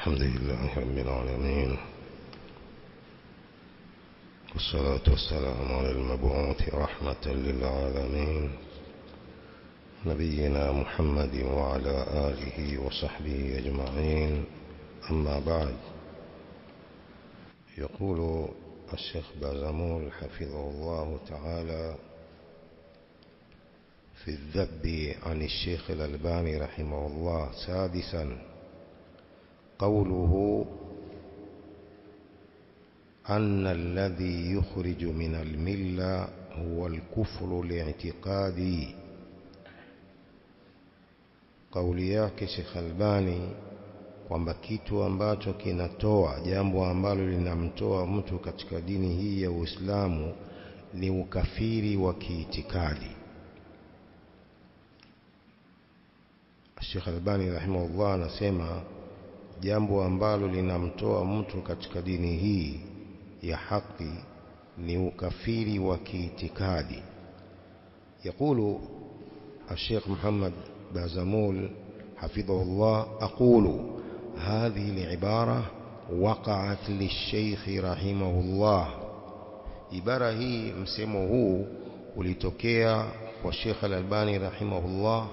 الحمد لله رب العالمين، والصلاة والسلام على المبعوث رحمة للعالمين نبينا محمد وعلى آله وصحبه أجمعين. أما بعد، يقول الشيخ بازمول حفظه الله تعالى في الذب عن الشيخ الألباني رحمه الله: سادسا، قوله أن الذي يخرج من الملة هو الكفر الاعتقادي. Kauli yake Sheikh Albani kwamba kitu ambacho kinatoa, jambo ambalo linamtoa mtu katika dini hii ya Uislamu ni ukafiri wa kiitikadi. Sheikh Albani rahimahullah anasema jambo ambalo linamtoa mtu katika dini hii ya haki ni ukafiri wa kiitikadi. يقول الشيخ محمد بازمول حفظه الله: أقول هذه العبارة وقعت للشيخ رحمه الله. عبارة هي مسموه ولتوكيا والشيخ الألباني رحمه الله،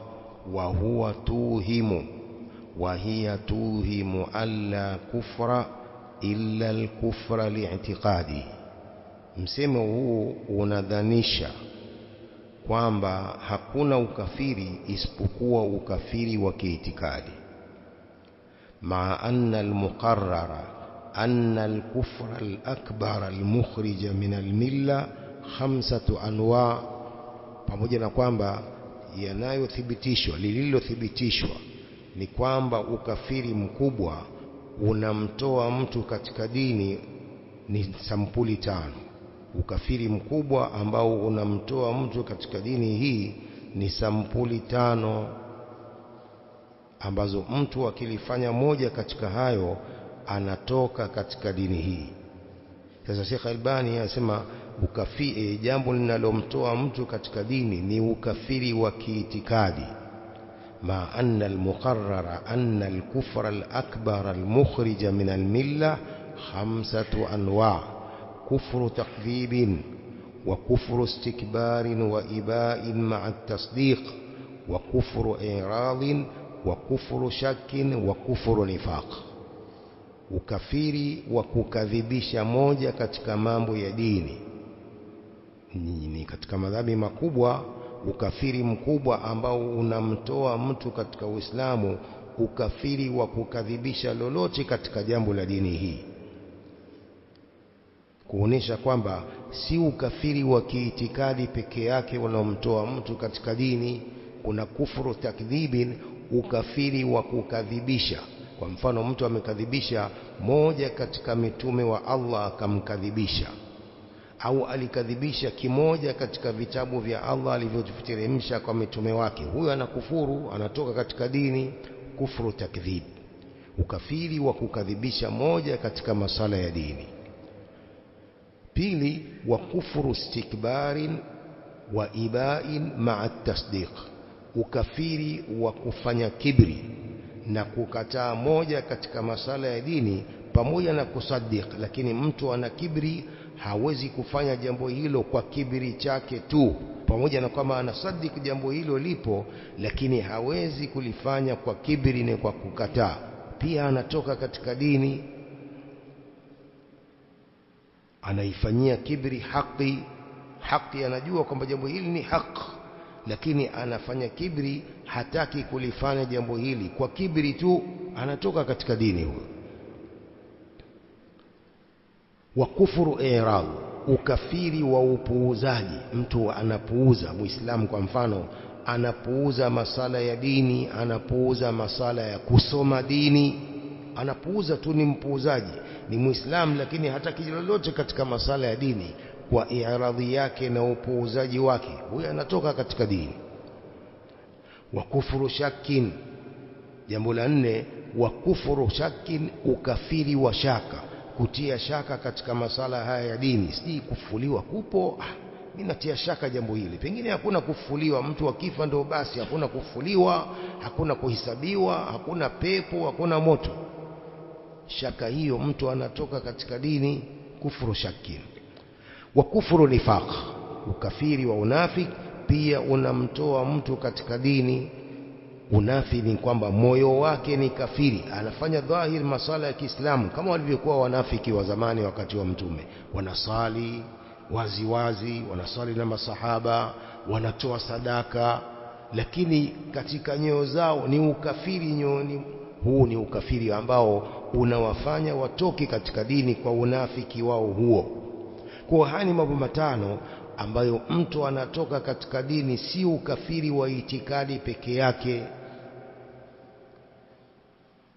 وهو توهم، وهي توهم ألا كفر إلا الكفر الاعتقادي. Msemo huu unadhanisha kwamba hakuna ukafiri isipokuwa ukafiri wa kiitikadi. Ma anna al-muqarrara anna al-kufra al-akbar al-mukhrij min al-milla khamsatu anwa, pamoja na kwamba yanayothibitishwa, lililothibitishwa ni kwamba ukafiri mkubwa unamtoa mtu katika dini ni sampuli tano. Ukafiri mkubwa ambao unamtoa mtu katika dini hii ni sampuli tano, ambazo mtu akilifanya moja katika hayo anatoka katika dini hii. Sasa Sheikh Albani anasema ukafiri, jambo linalomtoa mtu katika dini ni ukafiri wa kiitikadi. Ma anna al-muqarrara anna al-kufra al-akbar al-mukhrij min al-milla khamsatu anwa: kufru takdhib wa kufru istikbar wa iba' ma'a at-tasdiq wa kufru i'rad wa kufru shakk wa kufru nifaq. Ukafiri wa kukadhibisha moja katika mambo ya dini ni katika madhambi makubwa. Ukafiri mkubwa ambao unamtoa mtu katika Uislamu, ukafiri wa kukadhibisha lolote katika jambo la dini hii, kuonesha kwamba si ukafiri wa kiitikadi peke yake unaomtoa mtu katika dini. Kuna kufuru takdhibin, ukafiri wa kukadhibisha. Kwa mfano, mtu amekadhibisha moja katika mitume wa Allah akamkadhibisha, au alikadhibisha kimoja katika vitabu vya Allah alivyoteremsha kwa mitume wake, huyo anakufuru, anatoka katika dini. Kufuru takdhib, ukafiri wa kukadhibisha moja katika masala ya dini. Pili, wa kufuru istikbarin wa iba'in ma'a tasdiq, ukafiri wa kufanya kibri na kukataa moja katika masala ya dini pamoja na kusaddiq. Lakini mtu ana kibri, hawezi kufanya jambo hilo kwa kibri chake tu, pamoja na kwamba anasaddiq jambo hilo lipo, lakini hawezi kulifanya kwa kibri na kwa kukataa, pia anatoka katika dini. Anaifanyia kibri haki, anajua kwamba jambo hili ni haki, lakini anafanya kibri, hataki kulifanya jambo hili kwa kibri tu, anatoka katika dini huyo. Wa kufuru i'rad, ukafiri wa upuuzaji. Mtu anapuuza, Muislamu kwa mfano, anapuuza masala ya dini, anapuuza masala ya kusoma dini, anapuuza tu, ni mpuuzaji. Ni Muislamu lakini hataki lolote katika masala ya dini, kwa i'radhi yake na upuuzaji wake, huyo anatoka katika dini. Wa kufuru shakkin, jambo la nne, wa kufuru shakkin, ukafiri wa shaka, kutia shaka katika masala haya ya dini. Siji kufuliwa kupo, mimi natia shaka jambo hili, pengine hakuna kufuliwa, mtu akifa ndio basi, hakuna kufuliwa, hakuna kuhesabiwa, hakuna pepo, hakuna moto. shaka hiyo mtu anatoka katika dini, kufuru shaki. Wa kufuru nifaq, ukafiri wa unafiki pia unamtoa mtu katika dini. Unafiki ni kwamba moyo wake ni kafiri, anafanya dhahir masala ya Kiislamu kama walivyokuwa wanafiki wa zamani wakati wa Mtume. Wanasali wazi wazi, wanasali na masahaba, wanatoa sadaka, lakini katika nyoyo zao ni ukafiri nyoni. Huu ni ukafiri ambao unawafanya watoke katika dini kwa unafiki wao huo. Kwa haya ni mambo matano ambayo mtu anatoka katika dini, si ukafiri wa itikadi peke yake.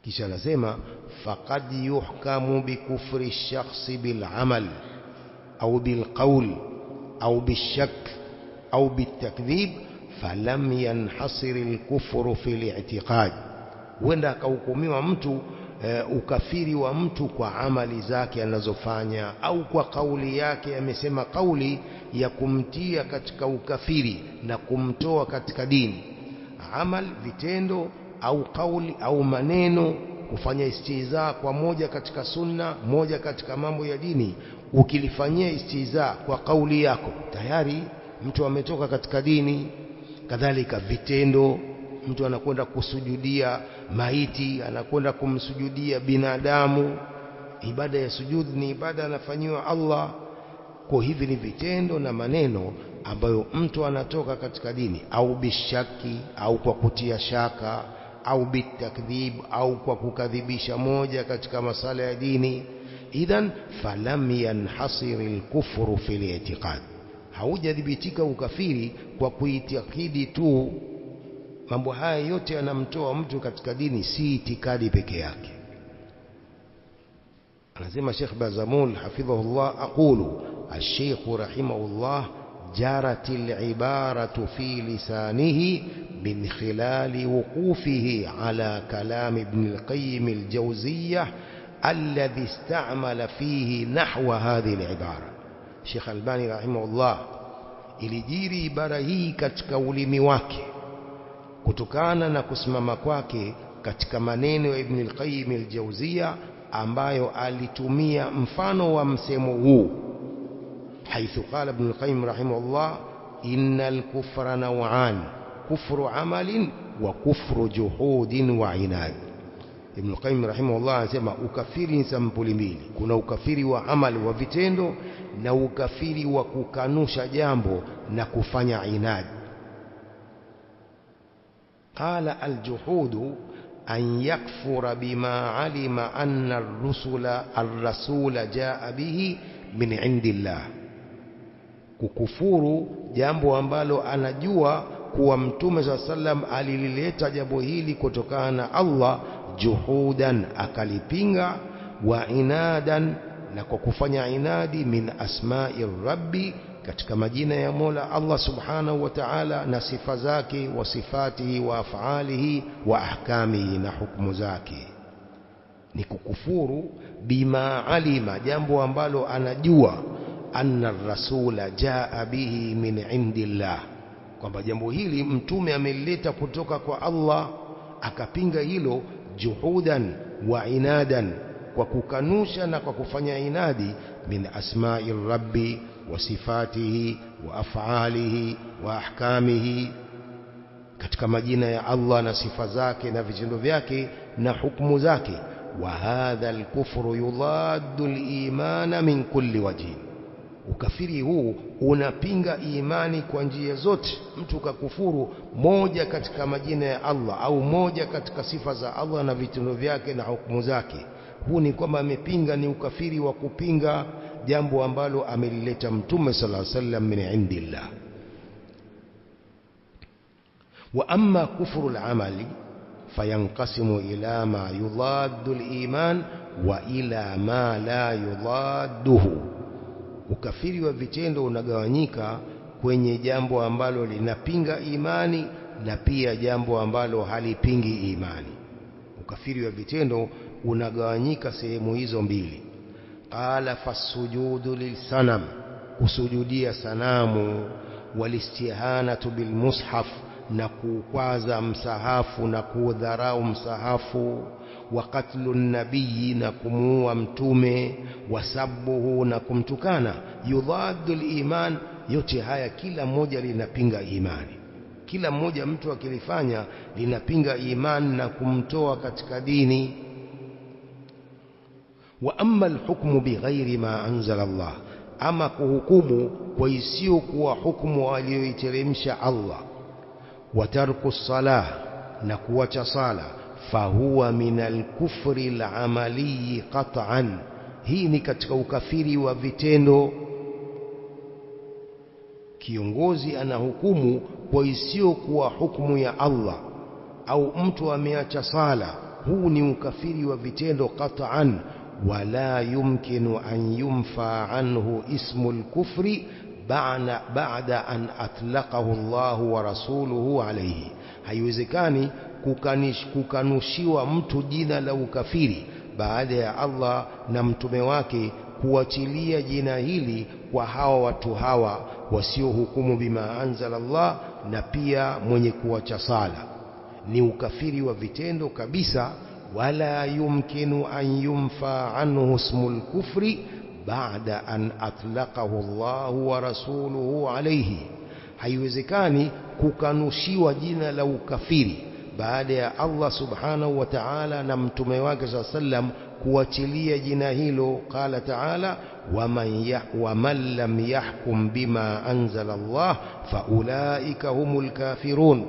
Kisha anasema faqad yuhkamu bikufri ash-shakhsi bil amal au bil qawl au bishak au bitakdhib falam yanhasir al-kufru fi al-i'tiqad. Huenda akahukumiwa mtu ukafiri wa mtu kwa amali zake anazofanya au kwa kauli yake, amesema kauli ya kumtia katika ukafiri na kumtoa katika dini. Amal, vitendo, au kauli au maneno, kufanya istihza kwa moja katika sunna, moja katika mambo ya dini, ukilifanyia istihza kwa kauli yako tayari mtu ametoka katika dini. Kadhalika vitendo, mtu anakwenda kusujudia maiti, anakwenda kumsujudia binadamu, ibada ya sujud ni ibada anafanyiwa Allah. Kwa hivi ni vitendo na maneno ambayo mtu anatoka katika dini, au bishaki, au kwa kutia shaka, au bitakdhib, au kwa kukadhibisha moja katika masala ya dini. Idhan falam yanhasir al-kufru fi al-i'tiqad, haujadhibitika ukafiri kwa kuitakidi tu. Mambo haya yote yanamtoa mtu katika dini, si itikadi peke yake. Anasema Sheikh Bazamul hafidhahullah, aqulu al-Sheikh rahimahullah جارت العبارة في لسانه من خلال وقوفه على كلام ابن القيم الجوزية الذي استعمل فيه نحو هذه العبارة. Sheikh Albani rahimahullah ilijiri ibara hii katika ulimi wake kutokana na kusimama kwake katika maneno ya Ibn al-Qayyim al-Jawziyya ambayo alitumia mfano wa msemo huu, حيث قال ابن القيم رحمه الله إن الكفر نوعان كفر عمل وكفر جحود وعناد. ابن القيم رحمه الله anasema ukafiri ni sampuli mbili, kuna ukafiri wa amali wa vitendo na ukafiri wa kukanusha jambo na kufanya inadi. قال الجحود أن يكفر بما علم أن الرسول جاء به من عند الله, kukufuru jambo ambalo anajua kuwa Mtume SAW alilileta jambo hili kutokana na Allah, juhudan akalipinga, wa inadan na kwa kufanya inadi, min asma'i rabbi katika majina ya Mola Allah subhanahu wa ta'ala na sifa zake, wa sifatihi wa af'alihi wa ahkamihi na hukumu zake. Ni kukufuru bima alima, jambo ambalo anajua anna rasula jaa bihi min indillah, kwamba jambo hili mtume amelileta kutoka kwa Allah, akapinga hilo, juhudan wa inadan, kwa kukanusha na kwa kufanya inadi, min asma'i rabbi wa sifatihi wa af'alihi wa ahkamihi, katika majina ya Allah na sifa zake na vitendo vyake na hukumu zake. Wa hadha al-kufru yudaddu al-imana min kulli wajhin, ukafiri huu unapinga imani kwa njia zote. Mtu kakufuru moja katika majina ya Allah au moja katika sifa za Allah na vitendo vyake na hukumu zake, huu ni kwamba amepinga, ni ukafiri wa kupinga jambo ambalo amelileta Mtume sallallahu alaihi wasallam min indillah. Wa amma kufru al-amali fayanqasimu ila ma yudaddu al-iman wa ila ma la yudadduhu, ukafiri wa vitendo unagawanyika kwenye jambo ambalo linapinga imani na pia jambo ambalo halipingi imani. Ukafiri wa vitendo unagawanyika sehemu hizo mbili. Qala fasujudu lilsanam, kusujudia sanamu, walistihanatu bilmushaf, na kukwaza msahafu na kudharau msahafu, wa qatlu nabii, na kumuua mtume, wa sabbuhu, na kumtukana, yudhaddu al-iman. Yote haya kila moja linapinga imani. Kila mmoja mtu akilifanya linapinga imani na kumtoa katika dini. Wa amma al-hukmu bighairi ma anzala Allah, ama kuhukumu kwa isiyo kuwa hukumu aliyoiteremsha Allah, wa tarku salah, na kuacha sala, fahuwa min al-kufri al-amali qat'an, hii ni katika ukafiri wa vitendo. Kiongozi anahukumu kwa isiyo kuwa hukumu ya Allah, au mtu ameacha sala, huu ni ukafiri wa vitendo qat'an. ولا يمكن أن ينفى عنه اسم الكفر بعد أن أطلقه الله ورسوله عليه. haiwezekani kukanushiwa mtu jina la ukafiri baada ya Allah na mtume wake kuachilia jina hili kwa hawa watu hawa wasiohukumu bima anzala Allah, na pia mwenye kuacha sala. Ni ukafiri wa vitendo kabisa. ولا يمكن أن ينفى عنه اسم الكفر بعد أن أطلقه الله ورسوله عليه. haiwezekani kukanushiwa jina la ukafiri baada ya Allah subhanahu wa ta'ala na mtume wake sallam kuachilia jina hilo. Qala ta'ala, waman lam yahkum bima anzala Allah faulaika humul kafirun.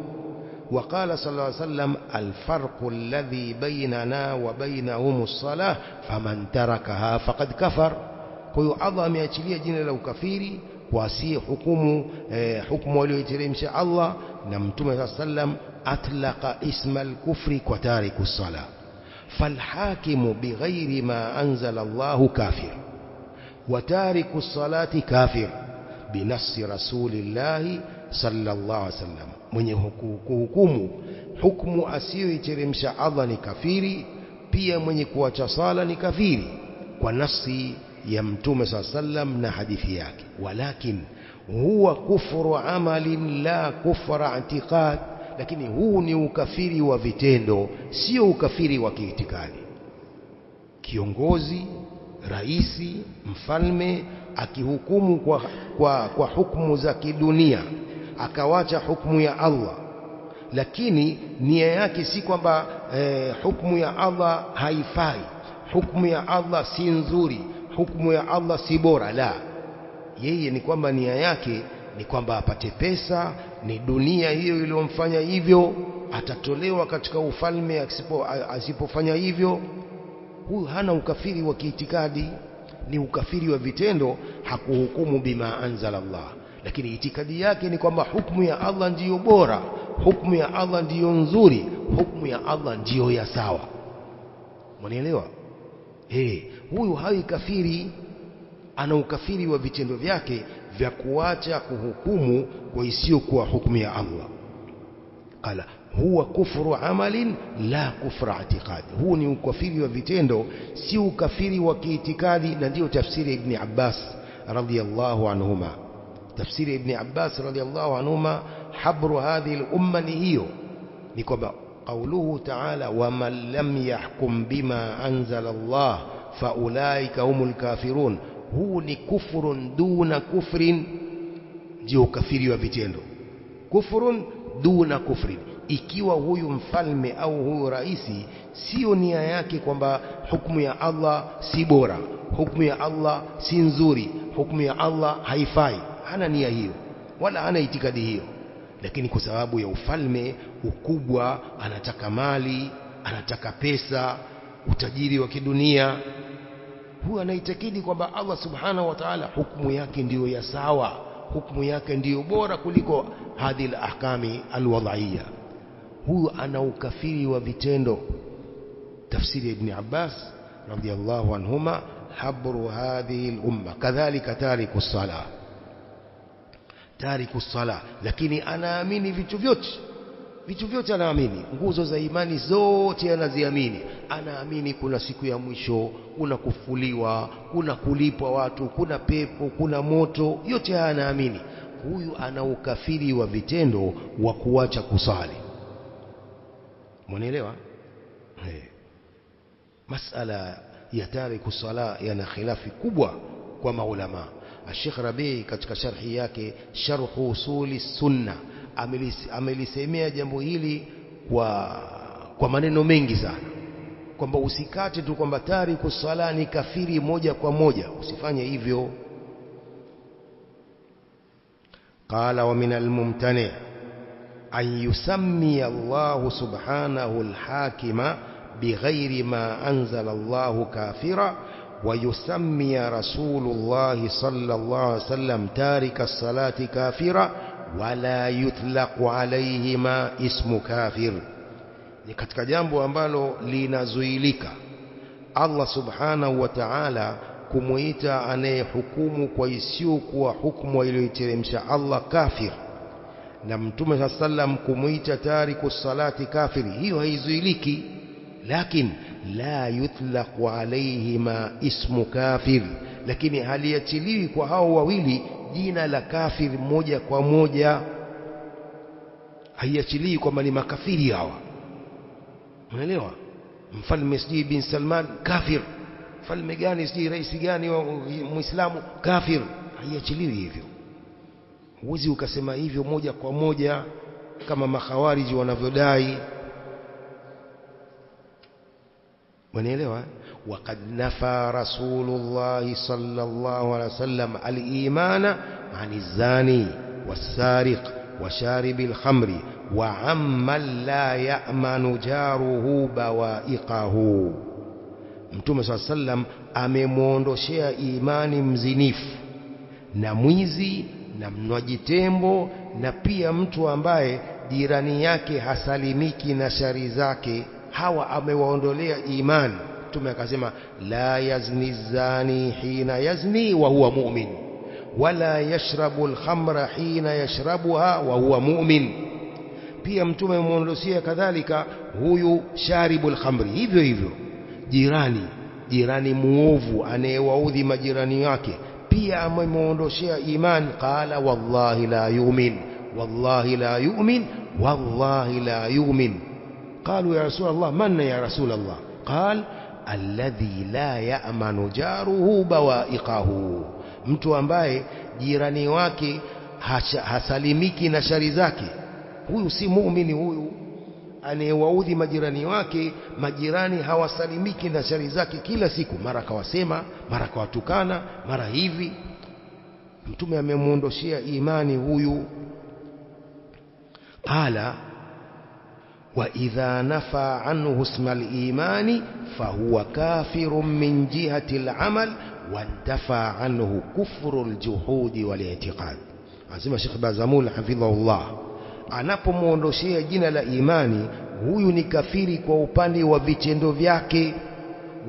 وقال صلى الله عليه وسلم الفرق الذي بيننا وبينهم الصلاة فمن تركها فقد كفر. kwa hiyo Allah ameachilia jina la ukafiri kwa si hukumu aliyoiteremsha Allah na mtume صلى الله عليه وسلم, atlaqa isma al-kufri kwa tariku salah. falhakimu bighairi ma anzala Allah kafir wa tariku salati kafir binafsi rasulillahi sallallahu alaihi wasallam. mwenye kuhukumu hukumu asiyoiteremsha Allah ni kafiri, pia mwenye kuacha sala ni kafiri kwa nafsi ya mtume sallam na hadithi yake. Walakin huwa kufru amalin la kufra i'tiqad, lakini huu ni ukafiri wa vitendo, sio ukafiri wa kiitikadi. Kiongozi, raisi, mfalme akihukumu kwa hukumu za kidunia akawacha hukumu ya Allah, lakini nia yake si kwamba hukumu ya Allah haifai, hukumu ya Allah si nzuri, hukumu ya Allah si bora. La, yeye ni kwamba nia yake ni kwamba apate pesa, ni dunia hiyo iliyomfanya hivyo, atatolewa katika ufalme asipofanya hivyo. Huyu hana ukafiri wa kiitikadi, ni ukafiri wa vitendo. Hakuhukumu bima anzala Allah, lakini itikadi yake ni kwamba hukumu ya Allah ndiyo bora, hukumu ya Allah ndiyo nzuri, hukumu ya Allah ndiyo ya sawa. Mnaelewa? Huyu hawi kafiri, ana ukafiri wa vitendo vyake vya kuacha kuhukumu kwa isiyo kuwa hukumu ya Allah. Qala huwa kufru amalin la kufra i'tiqad, huu ni ukafiri wa vitendo, si ukafiri wa kiitikadi. Na ndio tafsiri Ibn Abbas radhiyallahu anhuma. tafsiri Ibn Abbas radhiyallahu anhuma, habru hadhihi al-umma ni hiyo, ni kwamba قوله تعالى ومن لم يحكم بما أنزل الله فأولئك هم الكافرون, huu ni kufrun duna kufrin, ndio kafiri wa vitendo. Kufrun duna kufrin, ikiwa huyu mfalme au huyu raisi sio nia yake kwamba hukumu ya Allah si bora, hukumu ya Allah si nzuri, hukumu ya Allah haifai, hana nia hiyo wala hana itikadi hiyo, lakini kwa sababu ya ufalme, ukubwa, anataka mali, anataka pesa, utajiri wa kidunia, huwa anaitakidi kwamba Allah subhanahu wa ta'ala hukumu yake ndiyo ya sawa, hukumu yake ndiyo bora kuliko hadhi al-ahkami al-wad'iyya. Huyu ana ukafiri wa vitendo. Tafsiri Ibn Abbas radiyallahu anhuma, habru hadhihi al-umma. Kadhalika tariku as-salah, tariku as-salah, lakini anaamini vitu vyote anaamini, nguzo za imani zote anaziamini. Anaamini kuna siku ya mwisho, kuna kufuliwa, kuna kulipwa watu, kuna pepo, kuna moto, yote haya anaamini. Huyu ana ukafiri wa vitendo wa kuacha kusali. Mnaelewa? Masala ya tariku sala yana khilafi kubwa kwa maulama. Sheikh Rabi katika sharhi yake Sharh Usuli Sunna amelisemea jambo hili kwa maneno mengi sana, kwamba usikate tu kwamba tariku sala ni kafiri moja kwa moja, usifanye hivyo. Qala wa min al-mumtani' an yusammi Allah subhanahu al-hakima بغير ما أنزل الله كافرا ويسمي رسول الله صلى الله عليه وسلم تارك الصلاة كافرا ولا يطلق عليهما اسم كافر. ni katika jambo ambalo linazuilika Allah subhanahu wa ta'ala kumuita anayehukumu kwa isiyo kuwa hukumu iliyoteremsha Allah kafir, na Mtume sallam kumuita tariku salati kafiri, hiyo haizuiliki. Lakin la yutlaqu alayhima ismu kafir, lakini haliachiliwi kwa hao wawili jina la kafir moja kwa moja, haiachiliwi kwamba ni makafiri hawa. Unaelewa? Mfalme sijui bin Salman kafir, mfalme gani sijui rais gani wa Muislamu kafir, haiachiliwi hivyo. Huwezi ukasema hivyo moja kwa moja kama makhawariji wanavyodai. ونيلوا وقد نفى رسول الله صلى الله عليه وسلم الإيمان عن الزاني والسارق وشارب الخمر وعمن لا يأمن جاره بوائقه. Mtume صلى الله عليه وسلم amemuondoshea imani mzinifu na mwizi na mnywaji tembo na pia mtu ambaye jirani yake hasalimiki na shari zake. Hawa amewaondolea imani. Mtume akasema la yazni zani hina yazni wa huwa mu'min wala yashrabu al-khamra hina yashrabuha wa huwa mu'min. Pia Mtume amemuondoshia kadhalika huyu sharibul khamri, hivyo hivyo jirani muovu anayewaudhi majirani wake pia amemuondoshea imani. Qala wallahi la yu'min wallahi la yu'min wallahi la yu'min. قالوا يا رسول الله من يا رسول الله؟ قال الذي لا يأمن جاره بوائقه. mtu ambaye jirani wake hasalimiki na shari zake, huyu si muumini. Huyu anayewaudhi majirani wake, majirani hawasalimiki na shari zake kila siku, mara kawasema, mara kawatukana, mara hivi. Mtume amemuondoshia imani huyu. Qala وإذا نفى عنه اسم الإيمان فهو كافر من جهة العمل وانتفى عنه كفر الجحود والاعتقاد. عزيما شيخ بازمول حفظه الله anapomuondoshia jina la imani, huyu ni kafiri kwa upande wa vitendo vyake.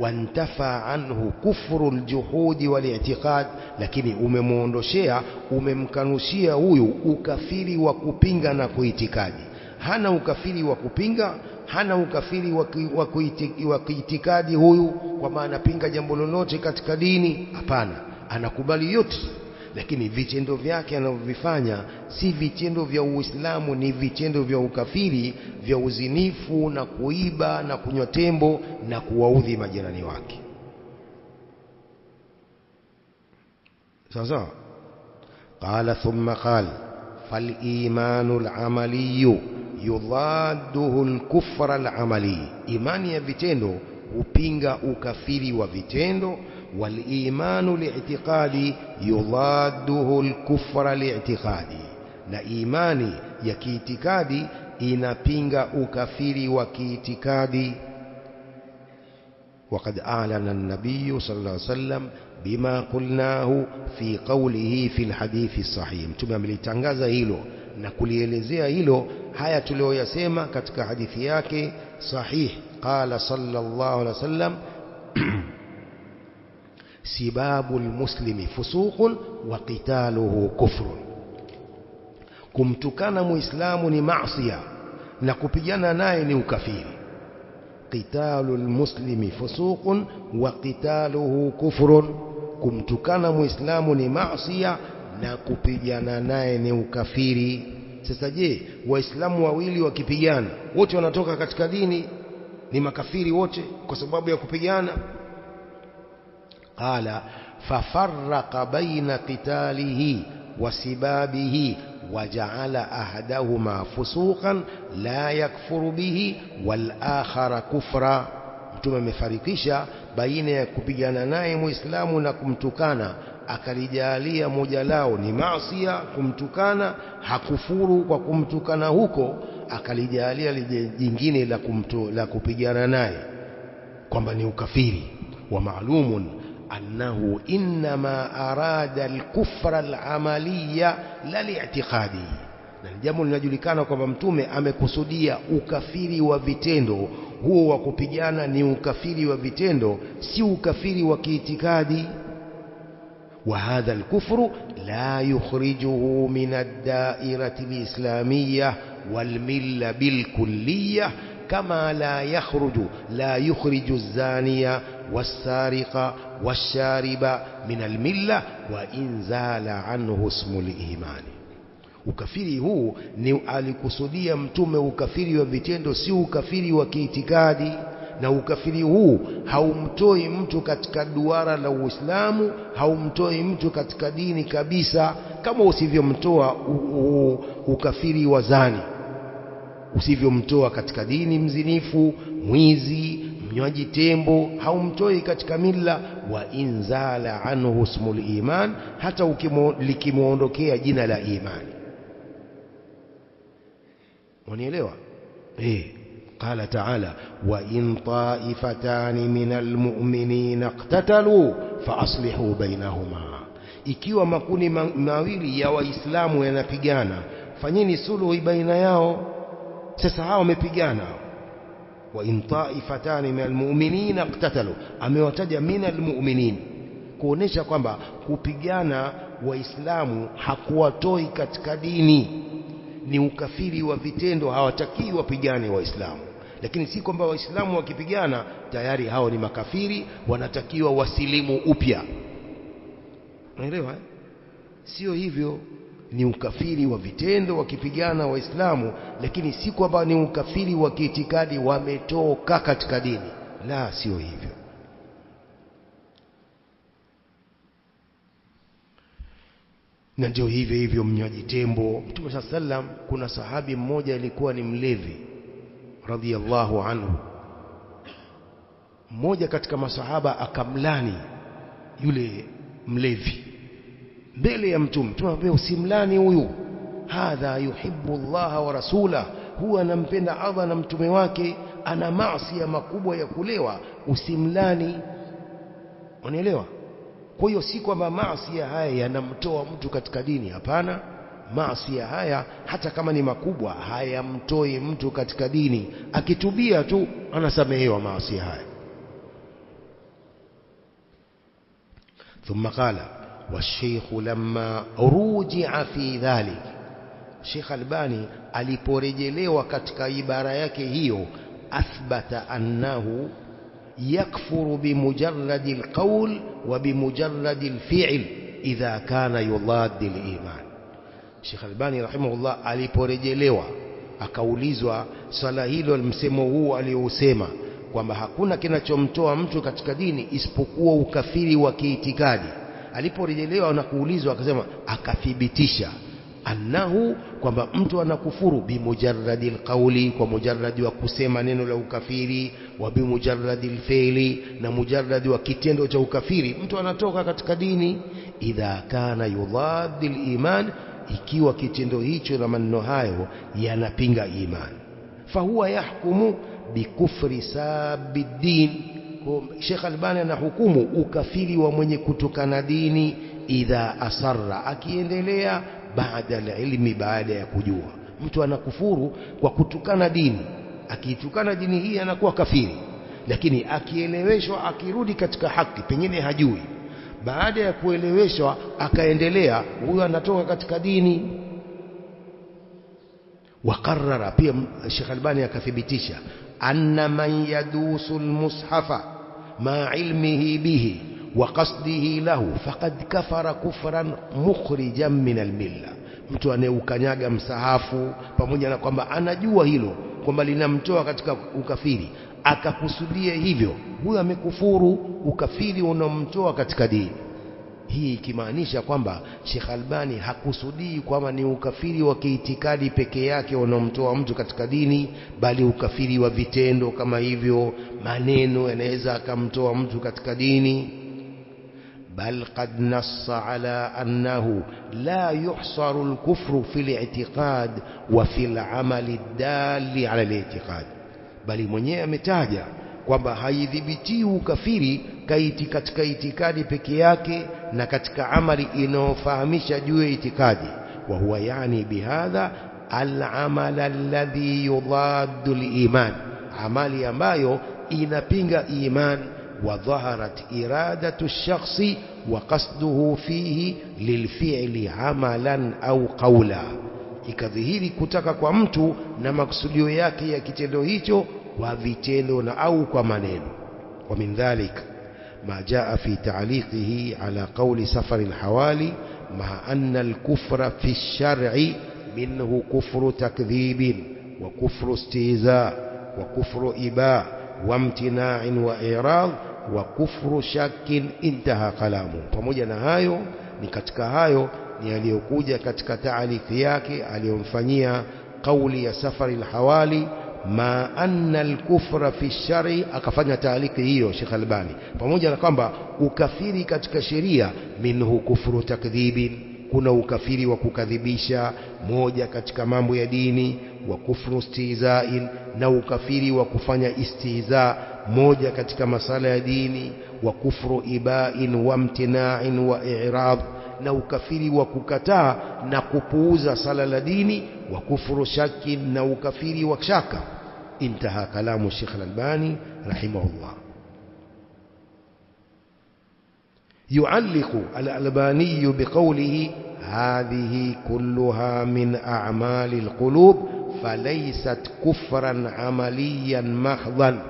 wantafa anhu kufru aljuhudi wal-i'tiqad, lakini umemuondoshea, umemkanushia huyu ukafiri wa kupinga na kuitikadi. Hana ukafiri wa kupinga, hana ukafiri wa kuitikadi huyu, kwa maana pinga jambo lolote katika dini. Hapana, anakubali yote, lakini vitendo vyake anavyovifanya si vitendo vya Uislamu, ni vitendo vya ukafiri, vya uzinifu na kuiba na kunywa tembo na kuwaudhi majirani wake. Sasa qala thumma qala fal imanul amaliyu yudadduhu al-kufra al-amali. Imani ya vitendo hupinga ukafiri wa vitendo. wal imanu li'tiqadi yudadduhu al-kufra li'tiqadi, na imani ya kiitikadi inapinga ukafiri wa kiitikadi. وقد أعلن النبي صلى الله عليه وسلم بما قلناه في قوله في الحديث الصحيح. Mtume amelitangaza hilo na kulielezea hilo haya tuliyoyasema katika hadithi yake sahih. Qala sallallahu alaihi wasallam sibabul muslimi fusuqun wa qitaluhu kufrun. Kumtukana muislamu ni maasiya na kupigana naye ni ukafiri. Qitalul muslimi fusuqun wa qitaluhu kufrun. Kumtukana muislamu ni maasiya na kupigana naye ni ukafiri. Sasa je, waislamu wawili wakipigana wote wanatoka katika dini? ni makafiri wote kwa sababu ya kupigana. Qala fafarraqa baina qitalihi wa sibabihi waja'ala ahadahuma fusuqan la yakfuru bihi wal akhara kufra. Mtume amefarikisha baina ya kupigana naye muislamu na kumtukana, akalijalia moja lao ni maasi kumtukana, hakufuru kwa kumtukana huko, akalijalia jingine la kupigana naye kwamba ni ukafiri. Wa ma'lumun annahu inma arada al-kufra al-amaliya la li'tiqadi, na jambo linajulikana kwamba mtume amekusudia ukafiri wa vitendo. Huo wa kupigana ni ukafiri wa vitendo, si ukafiri wa kiitikadi. وهذا الكفر لا يخرجه من الدائرة الإسلامية والملة بالكلية كما لا يخرج الزانية والسارق والشارب من الملة وإن زال عنه اسم الإيمان. ukafiri huu ni alikusudia mtume ukafiri wa vitendo, si ukafiri wa kiitikadi. Na ukafiri huu haumtoi mtu katika duara la Uislamu, haumtoi mtu katika dini kabisa, kama usivyomtoa ukafiri wa zani, usivyomtoa katika dini mzinifu, mwizi, mnywaji tembo, haumtoi katika mila. Wa inzala anhu ismul iman, hata likimuondokea jina la imani. Unielewa? قال تعالى وإن طائفتان من المؤمنين اقتتلوا فأصلحوا بينهما. ikiwa makuni mawili ya waislamu yanapigana, fanyeni suluhu baina yao. Sasa hao wamepigana, wa in ta'ifatani min almu'minina iqtatalu, amewataja min almu'minin kuonesha kwamba kupigana waislamu hakuwatoi katika dini, ni ukafiri wa vitendo, hawatakiwi wapigane waislamu. Lakini si kwamba waislamu wakipigana tayari hao ni makafiri, wanatakiwa wasilimu upya. Unaelewa? Sio hivyo. Ni ukafiri wa vitendo wakipigana waislamu, lakini si kwamba ni ukafiri wa kiitikadi, wametoka katika dini. La, sio hivyo. Na ndio hivyo hivyo mnywaji tembo. Mtume sallam, kuna sahabi mmoja alikuwa ni mlevi radhiyallahu anhu. Mmoja katika masahaba akamlani yule mlevi mbele ya mtume. Mtume amwambia usimlani huyu, hadha yuhibbu Allah wa rasula, huwa anampenda Allah na mtume wake, ana maasi makubwa ya kulewa, usimlani. Unaelewa? Kwa hiyo si kwamba maasi haya yanamtoa mtu katika dini, hapana. Maasi haya hata kama ni makubwa hayamtoi mtu katika dini, akitubia tu anasamehewa maasi haya. ثم قال والشيخ لما رجع في ذلك, Sheikh Albani aliporejelewa katika ibara yake hiyo, athbata annahu yakfuru bimujarrad alqawl wa bimujarrad alfi'l idha kana yudad aliman. Sheikh Albani rahimahullah aliporejelewa akaulizwa swala hilo, msemo huu aliosema kwamba hakuna kinachomtoa mtu katika dini isipokuwa ukafiri wa kiitikadi. Aliporejelewa na kuulizwa akasema, akathibitisha annahu, kwamba mtu anakufuru bimujarradil qawli, kwa mujarradi wa kusema neno la ukafiri, wa bimujarradil fi'li, na mujarradi wa kitendo cha ukafiri, mtu anatoka katika dini. Idha kana yudadil iman, ikiwa kitendo hicho na maneno hayo yanapinga imani, fahuwa yahkumu bikufri sabiddin. Sheikh Albani anahukumu ukafiri wa mwenye kutokana dini, idha asarra, akiendelea, baada alilmi, baada ya kujua. Mtu anakufuru kwa kutukana dini, akiitukana dini hii anakuwa kafiri. Lakini akieleweshwa, akirudi katika haki, pengine hajui, baada ya kueleweshwa akaendelea, huyo anatoka katika dini. Wakarara pia Sheikh Albani akathibitisha anna man yadusu almushafa ma ilmihi bihi wa qasdihi lahu faqad kafara kufran mukhrijan min almilla. Mtu anayeukanyaga msahafu pamoja na kwamba anajua hilo kwamba linamtoa katika ukafiri, akakusudia hivyo, huyo amekufuru ukafiri unomtoa katika dini. Hii ikimaanisha kwamba Sheikh Albani hakusudii kwamba ni ukafiri wa kiitikadi peke yake unomtoa mtu katika dini, bali ukafiri wa vitendo kama hivyo, maneno yanaweza akamtoa mtu katika dini. بل قد نص على أنه لا يحصر الكفر في الاعتقاد وفي العمل الدال على الاعتقاد، بل mwenyewe ametaja kwamba haidhibiti ukafiri katika itikadi peke yake na katika amali inayofahamisha juu ya itikadi. wa huwa yani bihadha al-amal alladhi yudaddu al-iman, amali ambayo inapinga iman. وظهرت إرادة الشخص وقصده فيه للفعل عملا أو قولا، ikadhihiri kutaka kwa mtu na maksudio yake ya kitendo hicho kwa vitendo na au kwa maneno. ومن ذلك ما جاء في تعليقه على قول سفر الحوالي مع أن الكفر في الشرع منه كفر تكذيب وكفر استهزاء وكفر إباء وامتناع وإعراض وكفر شك انتهى كلامه. pamoja na hayo ni katika hayo ni aliyokuja katika taaliki yake aliyomfanyia kauli ya Safari al-Hawali ma anna al-kufra fi shari, akafanya taaliki hiyo Sheikh Albani, pamoja na kwamba ukafiri katika sheria minhu kufru takdhibin, kuna ukafiri wa kukadhibisha moja katika mambo ya dini, wa kufru istihza'in, na ukafiri wa kufanya istihza moja katika masala ya dini, wa kufru iba'in wa imtina'in wa i'rad, na ukafiri wa kukataa na kupuuza sala la dini, wa kufru shakkin, na ukafiri wa shaka. Intaha kalamu Sheikh Al-Albani rahimahullah. يعلق الألباني بقوله هذه كلها من أعمال القلوب فليست كفرا عمليا محضا.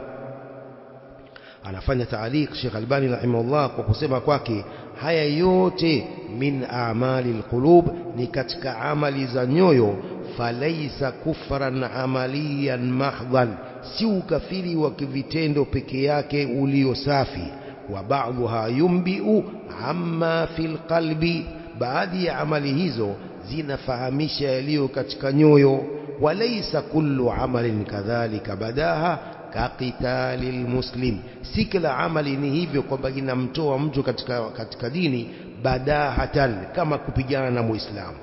anafanya taaliq Sheikh Albani rahimahullah kwa kusema kwake haya yote min a'mali alqulub, ni katika amali za nyoyo. Falaisa kufran amaliyan mahdhan, si ukafiri wa kivitendo peke yake ulio safi. Wa ba'dha yumbi'u amma fil qalbi, baadhi ya amali hizo zinafahamisha yaliyo katika nyoyo. Walaysa kullu amalin kadhalika badaha kaqitali almuslim, si kila amali ni hivyo kwamba inamtoa mtu katika dini badahatan, kama kupigana na Muislamu.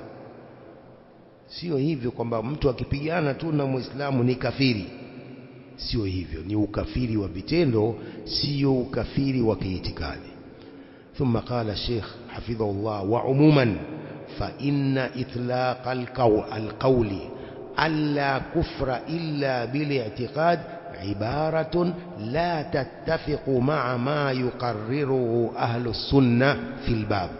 Sio hivyo kwamba mtu akipigana tu na Muislamu ni kafiri, sio hivyo, ni ukafiri wa vitendo, sio ukafiri wa kiitikadi. ثم قال الشيخ حفظه الله وعموما فإن إطلاق القول ألا كفر إلا بالاعتقاد عبارة لا تتفق مع ما يقرره أهل السنة في الباب.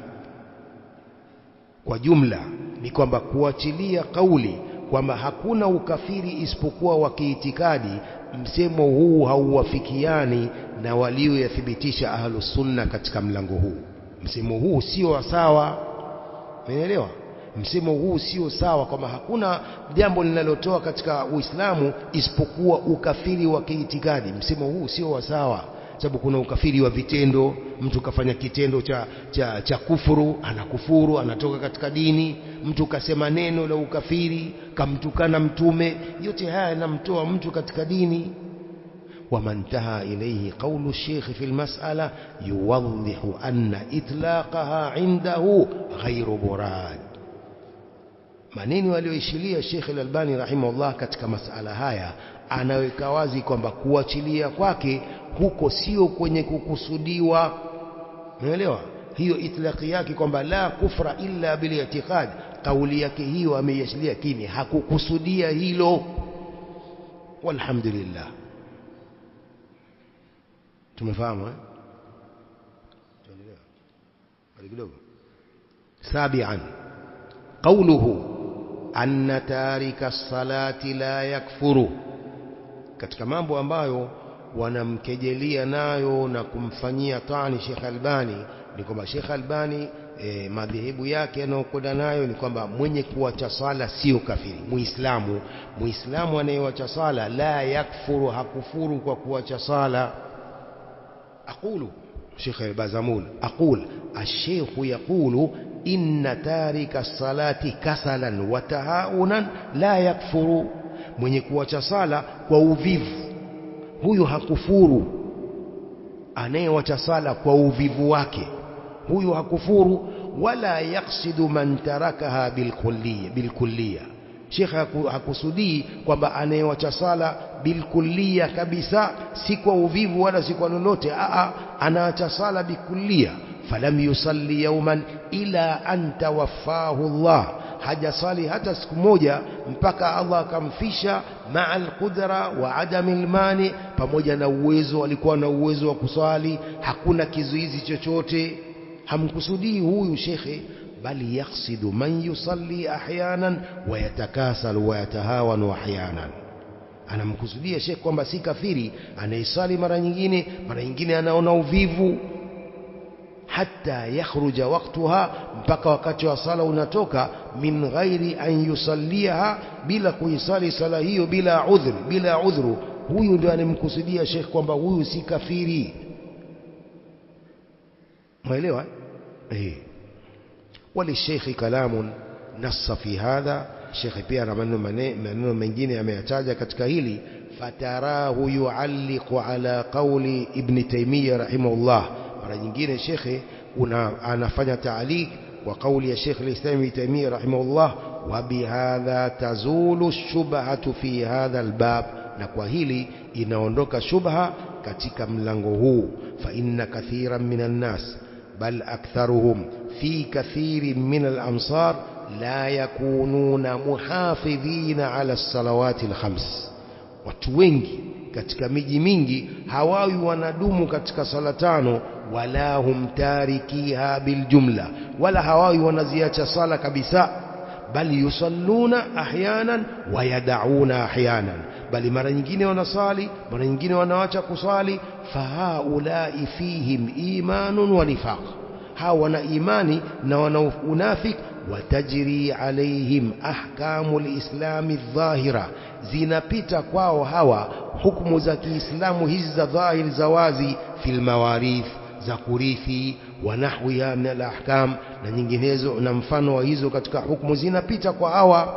kwa jumla ni kwamba kuachilia kauli kwamba hakuna ukafiri isipokuwa wa kiitikadi, msemo huu hauwafikiani na walioyathibitisha ahlus sunna katika mlango huu. Msemo huu sio sawa, umeelewa? Msemo huu sio sawa, kwamba hakuna jambo linalotoa katika Uislamu isipokuwa ukafiri wa kiitikadi. Msemo huu sio sawa, sababu kuna ukafiri wa vitendo. Mtu kafanya kitendo cha kufuru, anakufuru, anatoka katika dini. Mtu kasema neno la ukafiri, kamtukana mtume, yote haya yanamtoa mtu katika dini. وما انتهى إليه قول الشيخ في المسألة يوضح أن إطلاقها عنده غير مراد. maneno aliyoishilia Sheikh Al-Albani rahimahullah katika masala haya, anaweka wazi kwamba kuachilia kwake huko sio kwenye kukusudiwa. Unaelewa? Hiyo itlaqi yake kwamba la kufra illa bil i'tiqad, kauli yake hiyo ameiashiria, kini hakukusudia hilo. Walhamdulillah. tumefahamu eh? kidogo. Sabian qawluhu anna tarika as-salati la yakfuru, katika mambo ambayo wanamkejelia nayo na kumfanyia tani Sheikh Albani ni kwamba Sheikh Albani madhehebu yake anayokwenda nayo ni kwamba mwenye kuacha sala sio kafiri. Muislamu anayeacha sala la yakfuru, hakufuru kwa kuacha sala. أقول شيخ البازمول أقول الشيخ يقول إن تارك الصلاة كسلا وتهاونا لا يكفر. mwenye kuacha sala kwa uvivu huyo hakufuru. anayeacha sala kwa uvivu wake huyo hakufuru. wala yaksidu man tarakaha bilkulliya. Sheikh hakusudii kwamba anayeacha sala bilkulliya kabisa, si kwa uvivu wala si kwa lolote. Anaacha sala bikulliya. falam yusalli yawman ila an tawaffahu Allah, hajasali hata siku moja mpaka Allah akamfisha. ma'al qudra wa adamil mani, pamoja na uwezo, alikuwa na uwezo wa kusali, hakuna kizuizi chochote. Hamkusudii huyu shekhe, bali yaksidu man yusalli ahyanan wa yatakasalu wa yatahawanu ahyanan. Anamkusudia shekhe kwamba si kafiri anayesali mara nyingine anaona uvivu. hatta yakhruja waqtaha, mpaka wakati wa sala unatoka, min ghairi an yusalliha, bila kuisali sala hiyo bila udhru. Huyu ndio anemkusudia shekhe kwamba huyu si kafiri. Umeelewa? وللشيخ كلام نص في هذا. الشيخ pia na maneno mengine ameyataja katika hili. fatarahu yualliqu ala qawli ibn Taymiyyah rahimahullah. mara nyingine shekhe anafanya taaliq kwa kauli ya Sheikh al-Islam Ibn Taymiyyah rahimahullah. wa bihadha tazulu shubhatu fi hadha albab, na kwa hili inaondoka shubha katika mlango huu. fa inna kathiran minan nas bal aktharuhum في كثير من الأمصار لا يكونون محافظين على الصلوات الخمس. watu wengi katika miji mingi hawawi wanadumu katika sala tano. wala hum tarikiha biljumla, wala hawawi wanaziacha sala kabisa. bali yusalluna ahyanan wa yad'una ahyanan, bali mara nyingine wanasali, mara nyingine wanaacha kusali. fahaulai fihim imanun wa nifaq, hawa wana imani na wana unafik. watajri alaihim ahkamul islami dhahira, zinapita kwao hawa hukumu za Kiislamu hizi za dhahiri za wazi. fil mawarith, za kurithi, wa nahwiha min al ahkam, na nyinginezo na mfano wa hizo katika hukumu zinapita kwa hawa.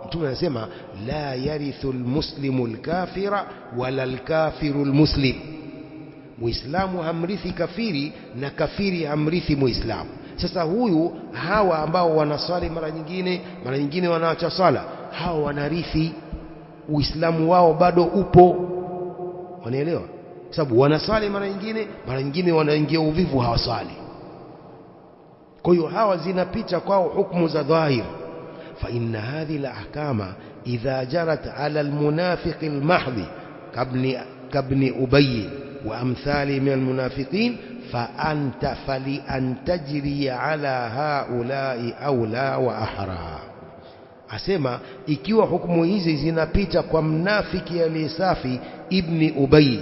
Mtume anasema la yarithu almuslimu alkafira wala alkafiru almuslim. Muislamu hamrithi kafiri na kafiri hamrithi muislamu. Sasa hawa ambao wanasali mara nyingine wanaacha sala, hawa wanarithi, uislamu wao bado upo. Wanaelewa? Sababu wanasali mara nyingine wanaingia uvivu, hawasali. Kwa hiyo hawa zinapita kwao hukumu za dhahir. fa inna hadhihi al-ahkama idha jarat ala al-munafiq al-mahdhi kabni Ubay وأمثال من المنافقين فأنت فلأن تجري على هؤلاء أولى وأحرى. asema ikiwa hukumu hizi zinapita kwa mnafiki aliyesafi ibn Ubay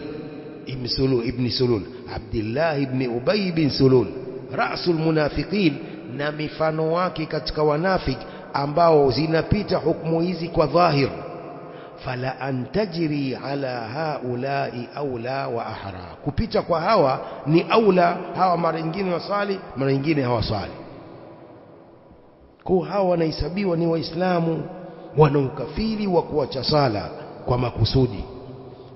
ibn Sulul, Abdullah ibn Ubay ibn Sulul, rasul munafiqin, na mifano wake katika wanafiki ambao zinapita hukumu hizi kwa dhahir. fala antajri ala haulai aula wa ahra, kupita kwa hawa ni aula. hawa mara nyingine wasali, mara nyingine hawasali. Kwa hawa wanahesabiwa ni waislamu, wana ukafiri wa kuacha sala kwa makusudi,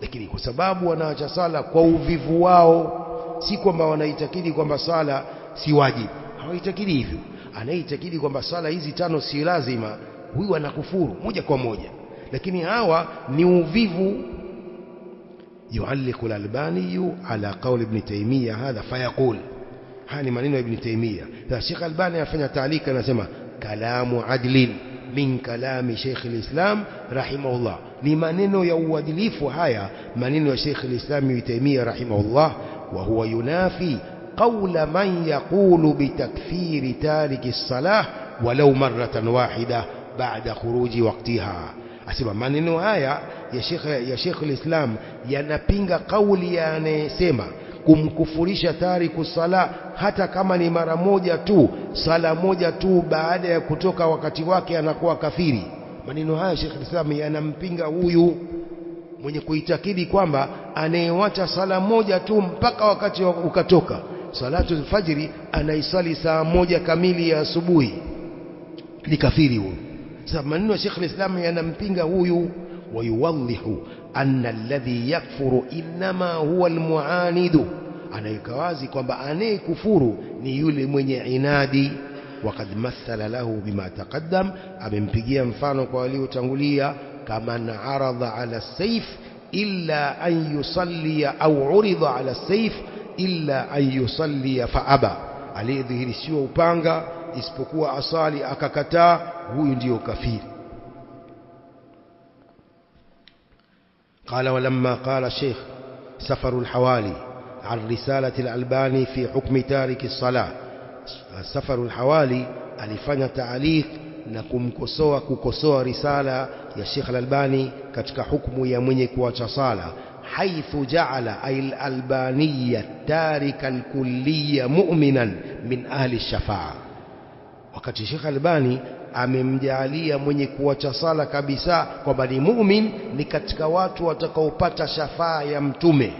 lakini kwa sababu wanaacha sala kwa uvivu wao, si kwamba wanaitakidi kwamba sala si wajibu. Hawaitakidi hivyo. Anaitakidi kwamba sala hizi tano si lazima, huyu anakufuru moja kwa moja. lakini hawa ni uvivu. يعلق الألباني على قول ابن تيمية هذا فيقول, هاني maneno ya Ibn Taymiyyah. Sheikh Albani afanya taalika, anasema kalamu adlin min kalami Sheikh al-Islam rahimahullah, ni maneno ya uadilifu haya, maneno ya Sheikh al-Islam Ibn Taymiyyah rahimahullah. wa huwa yunafi qawla man yaqulu bitakfiri tariki as-salah walau marratan wahida ba'da khuruji waqtiha. Asema maneno haya ya Sheikh al-Islam yanapinga kauli ya anayesema kumkufurisha tariku sala hata kama ni mara moja tu, sala moja tu baada ya kutoka wakati wake anakuwa kafiri. Maneno haya Sheikh al-Islam yanampinga huyu mwenye kuitakidi kwamba anayewacha sala moja tu mpaka wakati ukatoka, salatu al-fajri anaisali saa moja kamili ya asubuhi, ni kafiri huyo. Sasa maneno ya Sheikh al-Islam yanampinga huyu. Wayuwadhihu anna alladhi yakfuru inma huwa almuanidu, anaweka wazi kwamba anayekufuru ni yule mwenye inadi. Waqad mathala lahu bima taqaddam, amempigia mfano kwa waliotangulia, kama arada ala sayf illa an yusalli au urida ala sayf illa an yusalli fa aba, aliyedhihirishiwa upanga isipokuwa asali akakataa, huyu ndio kafiri. قال ولما قال الشيخ سفر الحوالي عن رسالة الألباني في حكم تارك الصلاة، سفر الحوالي alifanya taaliq na kukosoa risala ya Sheikh al-Albani katika hukumu ya mwenye kuacha sala, haithu ja'ala al-Albani tarika al-kulliya mu'minan min ahli shafa'a, wakati Sheikh al-Albani amemjalia mwenye kuacha sala kabisa kwamba ni mu'min, ni katika watu watakaopata shafaa ya mtume.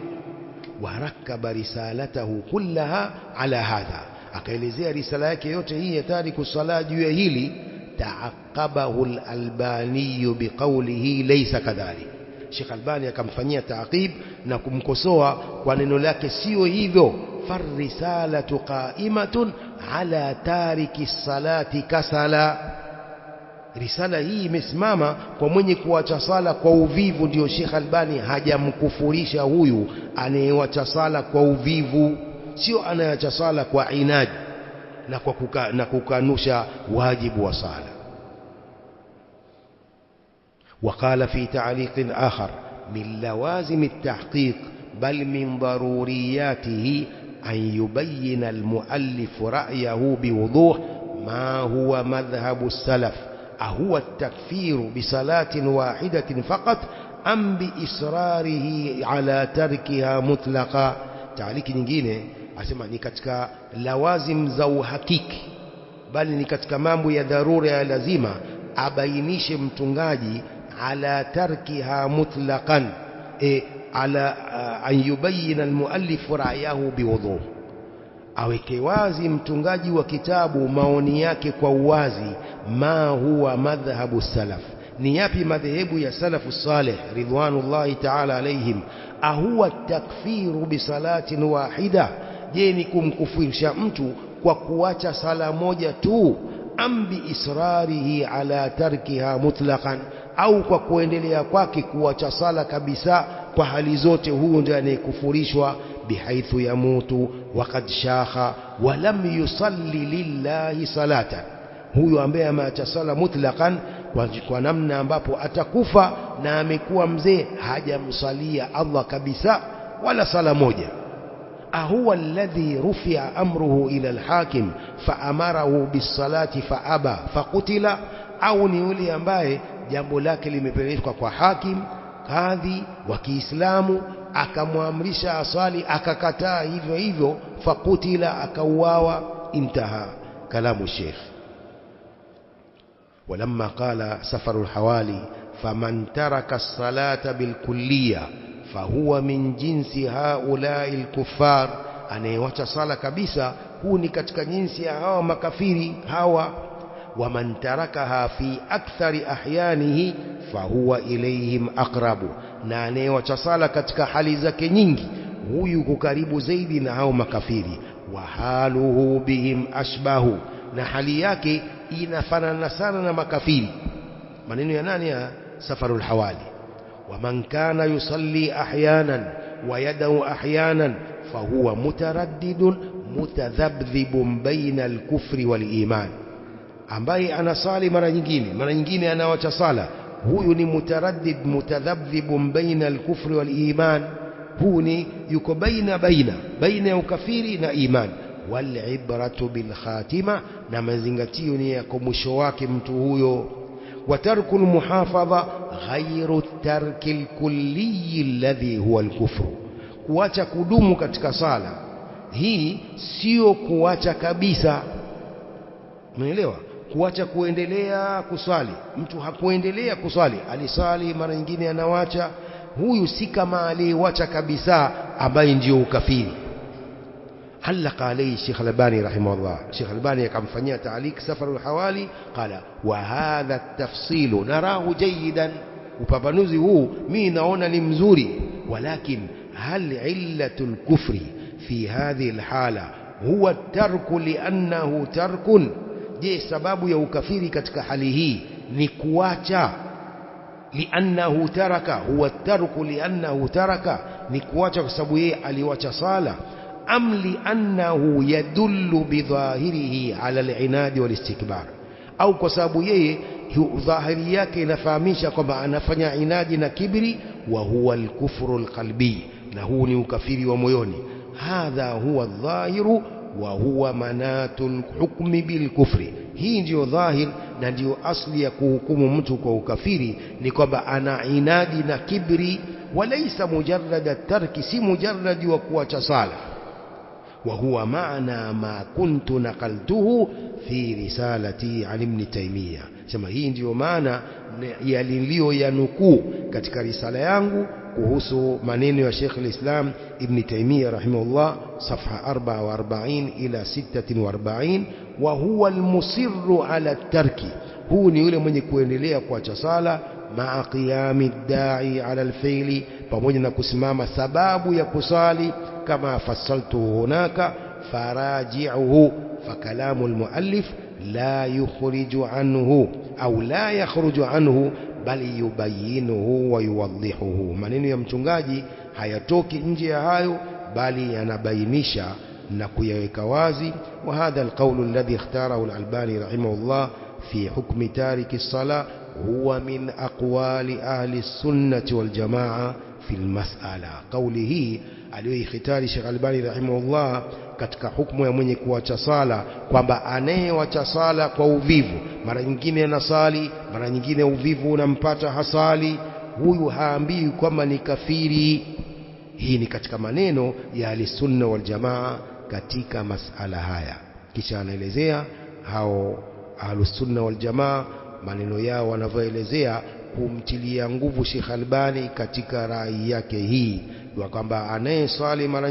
Warakaba risalatahu kullaha ala hadha, akaelezea risala yake yote hii ya tariku sala juu ya hili. Taaqabahu al-Albani biqawlihi laysa kadhalik, Sheikh Albani akamfanyia taaqib na kumkosoa kwa neno lake sio hivyo. Farrisalatu qa'imatun ala tariki salati kasala, risala hii imesimama kwa mwenye kuacha sala kwa uvivu. Ndio Sheikh Albani hajamkufurisha huyu anayeacha sala kwa uvivu, sio anayeacha sala kwa inadi na kukanusha wajibu wa sala. وقال في تعليق آخر من لوازم التحقيق بل من ضرورياته أن يبين المؤلف رأيه بوضوح ما هو مذهب السلف، أهو التكفير بصلاة واحدة فقط أم بإصراره على تركها مطلقا. تعليق nyingine asema ni katika lawazim za uhakiki, bali ni katika mambo ya dharura ya lazima abainishe mtungaji ala tarkiha mutlaqan, ala an yubayyin almuallif ra'yahu biwuduh, aweke wazi mtungaji wa kitabu maoni yake kwa uwazi. Ma huwa madhhabu salaf, ni yapi madhehebu ya salafu salih ridwanullahi ta'ala alayhim. Ahuwa takfiru bisalatin wahida, je ni kumkufurisha mtu kwa kuacha sala moja tu, am bi israrihi ala tarkiha mutlaqan, au kwa kuendelea kwake kuacha sala kabisa kwa hali zote, huyo ndiye anayekufurishwa. Bihaithu yamutu waqad shakha wa lam yusalli lillahi salatan, huyo ambaye ameacha sala mutlaqan kwa namna ambapo atakufa na amekuwa mzee, hajamsalia Allah kabisa wala sala moja. ahuwa alladhi rufi'a amruhu ila alhakim faamarahu bisalati faaba faqutila, au ni yule ambaye jambo lake limepelekwa kwa hakim kadhi wa Kiislamu akamwamrisha aswali akakataa hivyo hivyo, faqutila, akauawa. Intaha kalamu Sheikh. ولما قال سفر الحوالي فمن ترك الصلاة بالكلية فهو من جنس هؤلاء الكفار, anayewacha sala kabisa huu ni katika jinsi ya hawa makafiri hawa. ومن تركها في أكثر أحيانه فهو إليهم أقرب, na anayewacha sala katika hali zake nyingi huyu yuko karibu zaidi na hao makafiri. وحاله بهم أشبه, na hali yake inafanana sana na makafiri. maneno ya nani ya Safarul Hawali? ومن كان يصلي أحيانا ويدعو أحيانا فهو متردد متذبذب بين الكفر والإيمان, ambaye anasali mara nyingine anawacha sala, huyu ni mutaraddid mutadhabdhib baina al-kufri wal-iman, huyu ni yuko baina ya ukafiri na iman. Wal-ibratu bil khatima, na mazingatio ni ya mwisho wake mtu huyo. Wa tarkul muhafadha ghayru tarkil kulli alladhi huwa al-kufru, kuacha kudumu katika sala hii sio kuacha kabisa. Umeelewa? Kuacha kuendelea kusali, mtu hakuendelea kusali, alisali mara nyingine anawacha, huyu si kama aliyewacha kabisa ambaye ndio ukafiri. علق عليه الشيخ الألباني رحمه الله. الشيخ الألباني كان فنيا تعليق سفر الحوالي قال وهذا التفصيل نراه جيدا وبابنوزي هو مين naona ni mzuri ولكن هل علة الكفر في هذه الحالة هو الترك لأنه ترك؟ je sababu ya ukafiri katika hali hii ni kuacha li'annahu taraka, huwa tarku li'annahu taraka, ni kuacha kwa sababu yeye aliwacha sala, am li'annahu yadullu bidhahirihi ala al-inadi wal-istikbar, au kwa sababu yeye dhahiri yake inafahamisha kwamba anafanya inadi na kibri, wa huwa al-kufru al-qalbi, na huu ni ukafiri wa moyoni. Hadha huwa adh-dhahiru wa huwa manatul hukmi bil kufri. Hii ndio dhahir na ndio asli ya kuhukumu mtu kwa ukafiri, ni kwamba ana inadi na kibri, walaysa mujarrad at-tarki, si mujarrad wa kuacha sala. Wa huwa maana ma kuntu naqaltuhu fi risalati an Ibn Taymiyyah. Sema hii ndio maana yalilio ya nukuu katika risala yangu kuhusu maneno ya Sheikh al-Islam Ibn Taymiyyah rahimahullah, safha 44 ila 46. Wa huwa al-musirru ala at-tarki, huu ni yule mwenye kuendelea kuacha sala, ma'a qiyami ad-da'i ala al-fi'li, pamoja na kusimama sababu ya kusali, kama fasaltu hunaka faraji'uhu. Fakalamu al-muallif la yukhriju anhu au la yakhruju anhu bali yubayyinuhu wa yuwaddihuhu. Maneno ya mchungaji hayatoki nje ya hayo, bali yanabainisha na kuyaweka wazi. Wa hadha alqawlu alladhi ikhtarahu al-Albani rahimahullah fi hukmi tariki as-salah huwa min aqwali ahli as-sunnah wal jamaa fi al-mas'ala. Qawli hii aliyoikhitari Sheikh Albani rahimahullah katika hukumu ya mwenye kuacha sala, kwamba anayeacha sala kwa uvivu, mara nyingine anasali, mara nyingine uvivu unampata hasali, huyu haambii kwamba ni kafiri. Hii ni katika maneno ya ahli-sunna wal jamaa katika masala haya. Kisha anaelezea hao ahli-sunna wal jamaa maneno yao wanavyoelezea kumtilia nguvu Sheikh Albani katika rai yake hii, kwamba anayeswali mara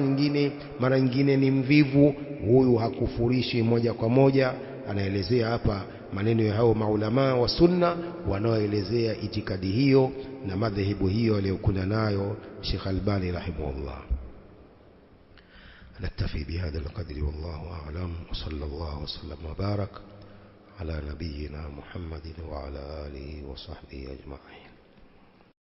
nyingine ni mvivu, huyu hakufurishi moja kwa moja. Anaelezea hapa maneno ya hao maulama wa sunna wanaoelezea itikadi hiyo na madhehebu hiyo aliyokuwa nayo Sheikh Albani rahimahullah. نكتفي بهذا القدر والله أعلم، وصلى الله وسلم وبارك على نبينا محمد وعلى آله وصحبه أجمعين.